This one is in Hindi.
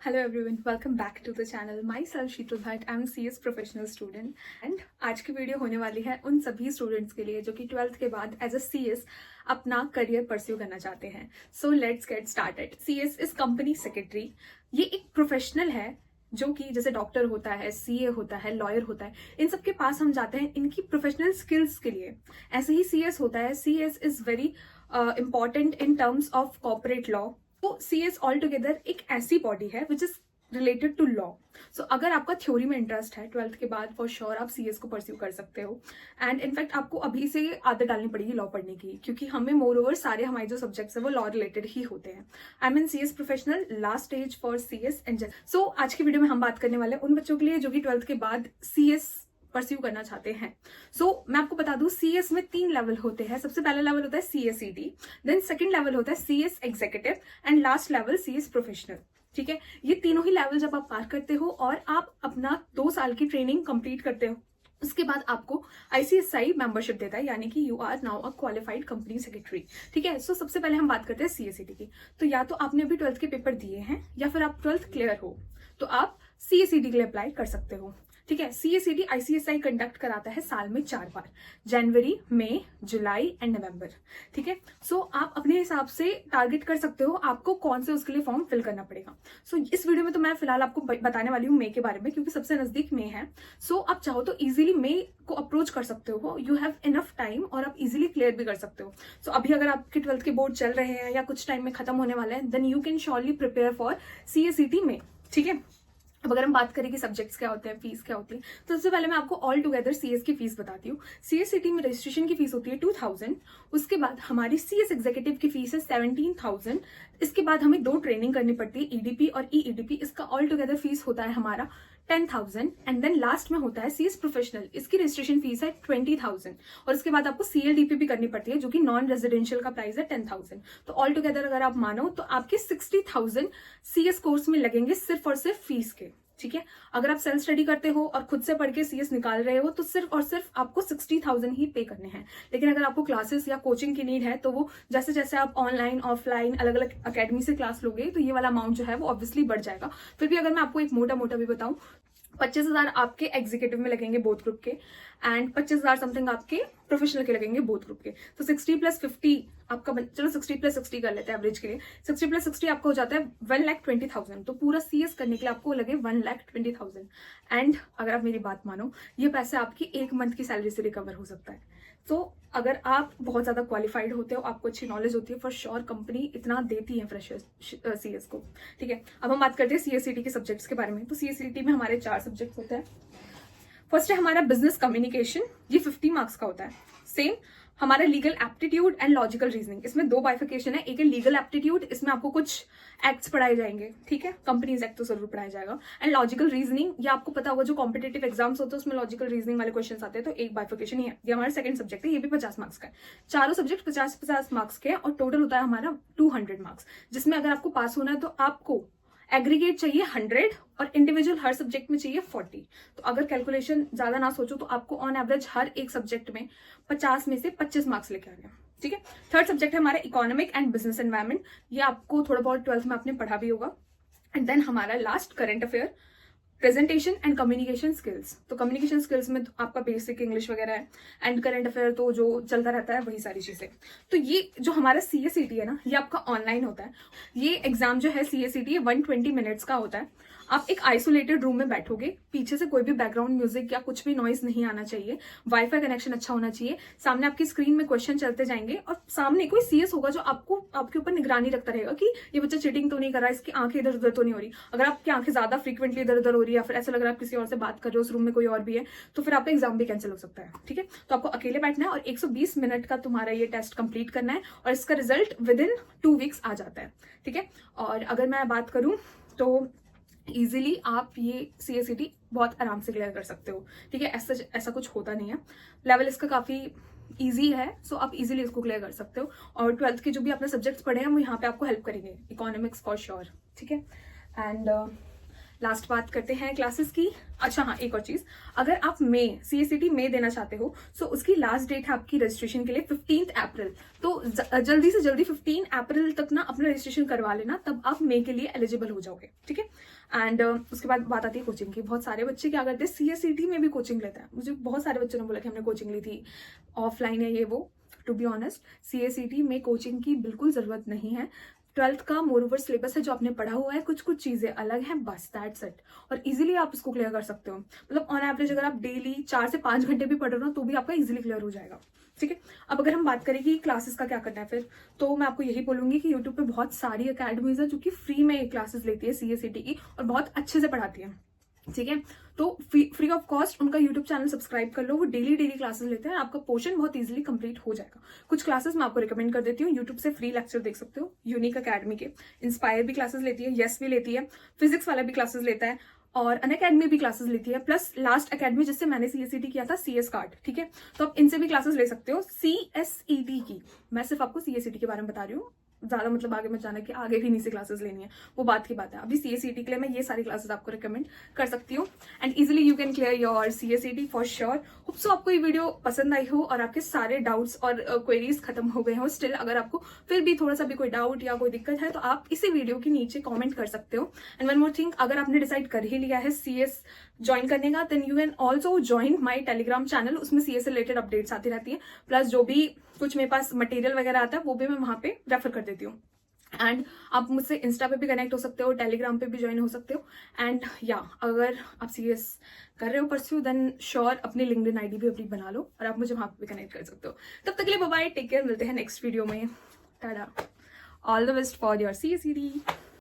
Hello everyone, welcome back to the channel. My self Sheetal Bhatt, I am CS professional student and आज की वीडियो होने वाली है उन सभी स्टूडेंट्स के लिए जो कि 12th के बाद एज अ CS अपना करियर परस्यू करना चाहते हैं। So let's get started. CS is company secretary. ये एक प्रोफेशनल है जो कि जैसे डॉक्टर होता है, CA होता है, लॉयर होता है, इन सब के पास हम जाते हैं इनकी प्रोफेशनल स्किल्स के लिए। ऐसे ही CS होता है। CS is very important in terms of corporate law. तो CS ऑल टुगेदर एक ऐसी बॉडी है which is related to law. So अगर आपका थ्योरी में इंटरेस्ट है 12th के बाद, फॉर श्योर आप CS को परस्यू कर सकते हो। एंड इनफैक्ट आपको अभी से आदत डालनी पड़ेगी लॉ पढ़ने की, क्योंकि हमें मोर ओवर सारे हमारे जो सब्जेक्ट्स है वो लॉ रिलेटेड ही होते हैं। I am in CS professional, last stage for CS and so आज की वीडियो में हम बात करने वाले हैं उन बच्चों के लिए जो कि 12th के बाद CS परस्यू करना चाहते हैं। सो मैं आपको बता दूं, CS में 3 लेवल होते हैं। सबसे पहला लेवल होता है CSET, देन सेकंड लेवल होता है CS executive and last level CS professional. ठीक है, ये तीनों ही लेवल जब आप पार करते हो और आप अपना 2 साल की ट्रेनिंग कंप्लीट करते हो, उसके बाद आपको ICSI मेंबरशिप देता है, यानी कि you are now a qualified company secretary. ठीक है, सो सबसे पहले हम बात करते हैं CSET की। तो या तो आपने अभी 12th के पेपर दिए हैं या फिर आप 12th क्लियर हो तो आप CSET के लिए अप्लाई कर सकते हो। ठीक है, CSET ICSI कंडक्ट कराता है साल में 4 बार, जनवरी, मई, जुलाई एंड नवंबर। ठीक है, सो आप अपने हिसाब से टारगेट कर सकते हो आपको कौन से उसके लिए फॉर्म फिल करना पड़ेगा। सो इस वीडियो में तो मैं फिलहाल आपको बताने वाली हूँ मई के बारे में, क्योंकि सबसे नजदीक मई है। सो आप चाहो तो इजीली मई को अप्रोच कर सकते हो। यू हैव इनफ टाइम और आप इजीली क्लियर भी कर सकते हो। सो अभी अगर आपके 12th के बोर्ड चल रहे हैं या कुछ टाइम में खत्म होने वाले हैं, then you can surely prepare for CSET में। ठीक है, अब अगर हम बात करें कि सब्जेक्ट्स क्या होते हैं, फीस क्या होती है, तो सबसे पहले मैं आपको ऑल टुगेदर CS की फीस बताती हूँ। CSET में रजिस्ट्रेशन की फीस होती है 2000। उसके बाद हमारी CS एग्जीक्यूटिव की फीस है 17,000। इसके बाद हमें 2 ट्रेनिंग करनी पड़ती है, EDP और EEDP। इसका ऑल टुगेदर फीस होता है हमारा 10,000। एंड देन लास्ट में होता है CS प्रोफेशनल, इसकी रजिस्ट्रेशन फीस है 20,000। और इसके बाद आपको CLDP भी करनी पड़ती है, जो कि नॉन रेजिडेंशियल का प्राइस है 10,000। तो ऑल टुगेदर अगर आप मानो तो आपके 60,000 CS कोर्स में लगेंगे सिर्फ और सिर्फ फीस के। ठीक है, अगर आप सेल्फ स्टडी करते हो और खुद से पढ़ के CS निकाल रहे हो तो सिर्फ और सिर्फ आपको 60,000 ही पे करने हैं। लेकिन अगर आपको क्लासेस या कोचिंग की नीड है तो वो जैसे जैसे आप ऑनलाइन ऑफलाइन अलग अलग अकेडमी से क्लास लोगे तो ये वाला अमाउंट जो है वो ऑब्वियसली बढ़ जाएगा। फिर भी अगर मैं आपको एक मोटा मोटा भी बताऊं, 25,000 आपके एग्जीक्यूटिव में लगेंगे बोथ ग्रुप के, एंड 25,000 समथिंग आपके प्रोफेशनल के लगेंगे बोथ ग्रुप के। तो 60 + 50 आपका चलो 60 + 60 कर लेते हैं एवरेज के लिए। 60 + 60 आपका हो जाता है 1,20,000। तो पूरा CS करने के लिए आपको लगे 1,20,000। एंड अगर आप मेरी बात मानो, ये पैसे आपकी 1 मंथ की सैलरी से रिकवर हो सकता है। तो अगर आप बहुत ज्यादा क्वालिफाइड होते हो, आपको अच्छी नॉलेज होती है, फॉर श्योर कंपनी इतना देती है फ्रेशर्स CS को। ठीक है, अब हम बात करते हैं CSET के सब्जेक्ट्स के बारे में। तो CSET में हमारे 4 सब्जेक्ट्स होते हैं। फर्स्ट है हमारा बिजनेस कम्युनिकेशन, ये 50 मार्क्स का होता है। सेम हमारा legal aptitude and logical reasoning, इसमें 2 बाइफिकेशन है। एक है लीगल एप्टीट्यूड, इसमें आपको कुछ एक्ट्स पढ़ाए जाएंगे। ठीक है, कंपनीज एक्ट तो जरूर पढ़ाया जाएगा। एंड लॉजिकल रीजनिंग, ये आपको पता होगा जो कॉम्पिटेटिव एग्जाम्स होते हैं उसमें लॉजिकल रीजनिंग वाले क्वेश्चन आते हैं। तो एक बाइफिकेशन ही है। ये हमारा सेकंड सब्जेक्ट है, ये भी 50 मार्क्स का है। चारों सब्जेक्ट 50-50 मार्क्स के हैं और टोटल होता है हमारा 200 मार्क्स, जिसमें अगर आपको पास होना है तो आपको एग्रीगेट चाहिए 100 और इंडिविजुअल हर सब्जेक्ट में चाहिए 40। तो अगर कैलकुलेशन ज्यादा ना सोचो तो आपको ऑन एवरेज हर एक सब्जेक्ट में 50 में से 25 मार्क्स लेके आने हैं। ठीक है, थर्ड सब्जेक्ट है हमारा इकोनॉमिक एंड बिजनेस एनवायरनमेंट, ये आपको थोड़ा बहुत 12th में आपने पढ़ा भी होगा। एंड देन हमारा last current affair, presentation and communication skills. तो कम्युनिकेशन स्किल्स में तो आपका बेसिक इंग्लिश वगैरह है, एंड करंट अफेयर तो जो चलता रहता है वही सारी चीजें। तो ये जो हमारा CSET है ना, ये आपका ऑनलाइन होता है। ये एग्जाम जो है CSET 120 मिनट्स का होता है। आप एक आइसोलेटेड रूम में बैठोगे, पीछे से कोई भी बैकग्राउंड म्यूजिक या कुछ भी नॉइज नहीं आना चाहिए, वाईफाई कनेक्शन अच्छा होना चाहिए, सामने आपकी स्क्रीन में क्वेश्चन चलते जाएंगे और सामने कोई CS होगा जो आपको आपके ऊपर निगरानी रखता रहेगा कि ये बच्चा चीटिंग तो नहीं कर रहा, इसकी आंखें इधर उधर तो नहीं हो रही। अगर आपकी आंखें ज्यादा फ्रीक्वेंटली इधर उधर हो रही है या फिर ऐसा लग रहा है आप किसी और से बात कर रहे हो, उस रूम में कोई और भी है, तो फिर आपका एग्जाम भी कैंसिल हो सकता है। ठीक है, तो आपको अकेले बैठना है और 120 मिनट का तुम्हारा ये टेस्ट कंप्लीट करना है और इसका रिजल्ट विदिन 2 वीक्स आ जाता है। ठीक है, और अगर मैं बात करूं तो इजीली आप ये CSET बहुत आराम से क्लियर कर सकते हो। ठीक है, ऐसा कुछ होता नहीं है, लेवल इसका काफी इजी है। सो आप इजीली इसको क्लियर कर सकते हो। और 12th के जो भी आपने सब्जेक्ट्स पढ़े हैं वो यहाँ पे आपको हेल्प करेंगे, इकोनॉमिक्स फॉर श्योर। ठीक है, एंड लास्ट बात करते हैं क्लासेस की। अच्छा हाँ, एक और चीज, अगर आप मई CSCT में देना चाहते हो सो उसकी लास्ट डेट है आपकी रजिस्ट्रेशन के लिए 15 अप्रैल। तो जल्दी से जल्दी 15 अप्रैल तक ना अपना रजिस्ट्रेशन करवा लेना, तब आप मई के लिए एलिजिबल हो जाओगे, ठीक है। एंड उसके बाद बात आती है कोचिंग की। बहुत सारे बच्चे क्या करते हैं, CSCT में भी कोचिंग लेते हैं। मुझे बहुत सारे बच्चों ने बोला कि हमने कोचिंग ली थी, ऑफलाइन है ये वो। टू बी ऑनेस्ट, CSCT में कोचिंग की बिल्कुल जरूरत नहीं है। 12th का मोर ओवर सिलेबस है जो आपने पढ़ा हुआ है, कुछ कुछ चीजें अलग हैं, बस दैट्स इट। और इजीली आप इसको क्लियर कर सकते हो। मतलब ऑन एवरेज अगर आप डेली 4 से 5 घंटे भी पढ़ रहे हो ना तो भी आपका इजीली क्लियर हो जाएगा, ठीक है। अब अगर हम बात करें कि क्लासेस का क्या करना है फिर, तो मैं आपको यही बोलूंगी कि यूट्यूब पे बहुत सारी अकेडमीज है जो कि फ्री में क्लासेस लेती है CSCT की और बहुत अच्छे से पढ़ाती है, ठीक है। तो फ्री ऑफ कॉस्ट उनका यूट्यूब चैनल सब्सक्राइब कर लो, वो डेली क्लासेस लेते हैं, आपका पोर्शन बहुत इजीली कंप्लीट हो जाएगा। कुछ क्लासेस मैं आपको रिकमेंड कर देती हूँ, यूट्यूब से फ्री लेक्चर देख सकते हो, यूनिक अकेडमी के। इंस्पायर भी क्लासेस लेती है, यस भी लेती है, फिजिक्स वाला भी क्लासेस लेता है, और अनअकैडमी भी क्लासेस लेती है, प्लस लास्ट अकेडमी जिससे मैंने CSCT किया था, CS कार्ड, ठीक है। तो आप इनसे भी क्लासेस ले सकते हो, CSET की। मैं सिर्फ आपको CSCT के बारे में बता रही हूँ, ज्यादा मतलब आगे मत जाना कि आगे भी नहीं से क्लासेस लेनी है, वो बात की बात है। अभी CSCT के लिए मैं ये सारी क्लासेस आपको रिकमेंड कर सकती हूँ, and easily you can clear your CSCT for sure. Hope so आपको ये वीडियो पसंद आई हो और आपके सारे डाउट्स और क्वेरीज खत्म हो गए हो। स्टिल अगर आपको फिर भी थोड़ा सा भी कोई डाउट या कोई दिक्कत है तो आप इसी वीडियो के नीचे कॉमेंट कर सकते हो। एंड वन मोर थिंग, अगर आपने डिसाइड कर ही लिया है CS ज्वाइन करने का, then you can also join my Telegram channel. उसमें CS से रिलेटेड अपडेट्स आती रहती है, प्लस जो भी कुछ मेरे पास मटेरियल वगैरह आता है वो भी मैं वहां पे रेफर कर देती हूँ। एंड आप मुझसे इंस्टा पे भी कनेक्ट हो सकते हो, टेलीग्राम पे भी ज्वाइन हो सकते हो। एंड या अगर आप CS कर रहे हो परस्यू, देन श्योर अपनी लिंक्डइन ID भी अपनी बना लो और आप मुझे वहां पे भी कनेक्ट कर सकते हो। तब तक के लिए बाय बाय, टेक केयर, मिलते हैं नेक्स्ट वीडियो में। Tata, all the best for your CSCT।